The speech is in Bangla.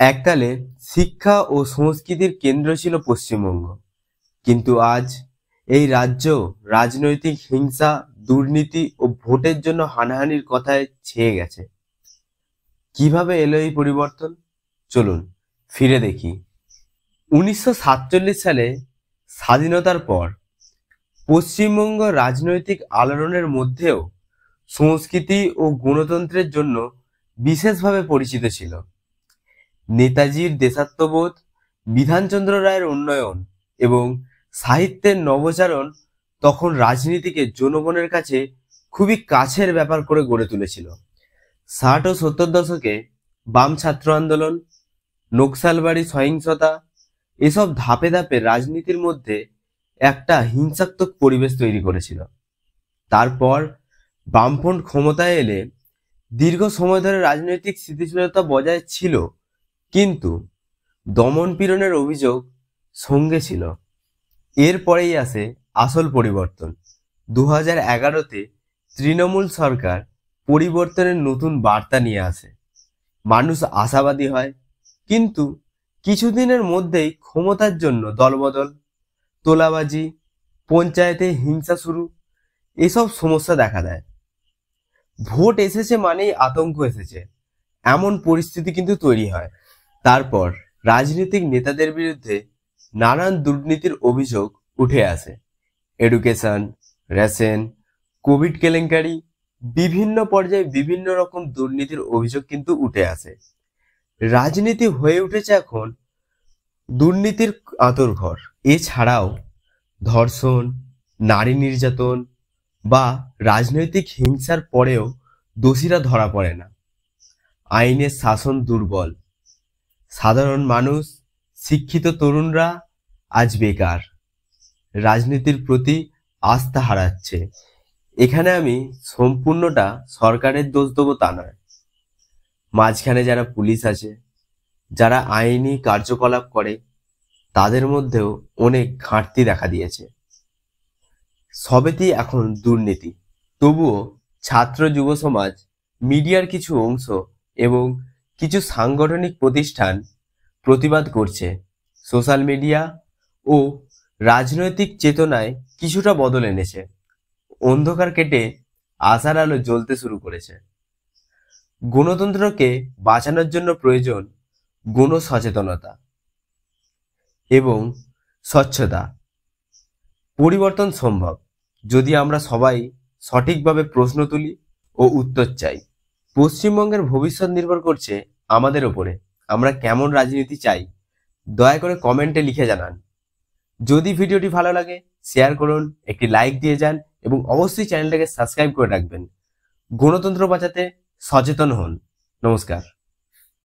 এককালে শিক্ষা ও সংস্কৃতির কেন্দ্র ছিল পশ্চিমবঙ্গ, কিন্তু আজ এই রাজ্য রাজনৈতিক হিংসা, দুর্নীতি ও ভোটের জন্য হানাহানির কথায় ছেয়ে গেছে। কিভাবে এলো এই পরিবর্তন? চলুন ফিরে দেখি। 1947 সালে স্বাধীনতার পর পশ্চিমবঙ্গ রাজনৈতিক আলোড়নের মধ্যেও সংস্কৃতি ও গণতন্ত্রের জন্য বিশেষভাবে পরিচিত ছিল। নেতাজির দেশাত্মবোধ, বিধানচন্দ্র রায়ের উন্নয়ন এবং সাহিত্যের নবচারণ তখন রাজনীতিকে জনগণের কাছে খুবই কাছের ব্যাপার করে গড়ে তুলেছিল। 60 ও 70 দশকে বাম ছাত্র আন্দোলন, নকশালবাড়ি সহিংসতা এসব ধাপে ধাপে রাজনীতির মধ্যে একটা হিংসাত্মক পরিবেশ তৈরি করেছিল। তারপর বামফ্রন্ট ক্ষমতায় এলে দীর্ঘ সময় ধরে রাজনৈতিক স্থিতিশীলতা বজায় ছিল, কিন্তু দমন পীড়নের অভিযোগ সঙ্গে ছিল। এরপরেই আসে আসল পরিবর্তন। 2011-তে তৃণমূল সরকার পরিবর্তনের নতুন বার্তা নিয়ে আসে। মানুষ আশাবাদী হয়, কিন্তু কিছুদিনের মধ্যেই ক্ষমতার জন্য দলবদল, তোলাবাজি, পঞ্চায়েতে হিংসা শুরু, এসব সমস্যা দেখা দেয়। ভোট এসেছে মানেই আতঙ্ক এসেছে, এমন পরিস্থিতি কিন্তু তৈরি হয়। তারপর রাজনৈতিক নেতাদের বিরুদ্ধে নানান দুর্নীতির অভিযোগ উঠে আসে। এডুকেশন, রেশন, কোভিড কেলেঙ্কারি, বিভিন্ন পর্যায়ে বিভিন্ন রকম দুর্নীতির অভিযোগ কিন্তু উঠে আসে। রাজনীতি হয়ে উঠেছে এখন দুর্নীতির আঁতুড়ঘর। এছাড়াও ধর্ষণ, নারী নির্যাতন বা রাজনৈতিক হিংসার পরেও দোষীরা ধরা পড়ে না। আইনের শাসন দুর্বল। সাধারণ মানুষ, শিক্ষিত তরুণরা আজ বেকার, রাজনীতির প্রতি আস্থা হারাচ্ছে। এখানে আমি সম্পূর্ণটা সরকারের দোষ দেবো তা নয়। মাঝখানে যারা পুলিশ আছে, যারা আইনি কার্যকলাপ করে, তাদের মধ্যেও অনেক ঘাটতি দেখা দিয়েছে। সবেতেই এখন দুর্নীতি। তবুও ছাত্র যুব সমাজ, মিডিয়ার কিছু অংশ এবং কিছু সাংগঠনিক প্রতিষ্ঠান প্রতিবাদ করছে। সোশ্যাল মিডিয়া ও রাজনৈতিক চেতনায় কিছুটা বদল এনেছে। অন্ধকার কেটে আশার আলো জ্বলতে শুরু করেছে। গণতন্ত্রকে বাঁচানোর জন্য প্রয়োজন গণ সচেতনতা এবং স্বচ্ছতা। পরিবর্তন সম্ভব যদি আমরা সবাই সঠিকভাবে প্রশ্ন তুলি ও উত্তর চাই। পশ্চিমবঙ্গের ভবিষ্যৎ নির্ভর করছে আমাদের ওপরে। আমরা কেমন রাজনীতি চাই দয়া করে কমেন্টে লিখে জানান। যদি ভিডিওটি ভালো লাগে শেয়ার করুন, একটি লাইক দিয়ে যান এবং অবশ্যই চ্যানেলটাকে সাবস্ক্রাইব করে রাখবেন। গণতন্ত্র বাঁচাতে সচেতন হন। নমস্কার।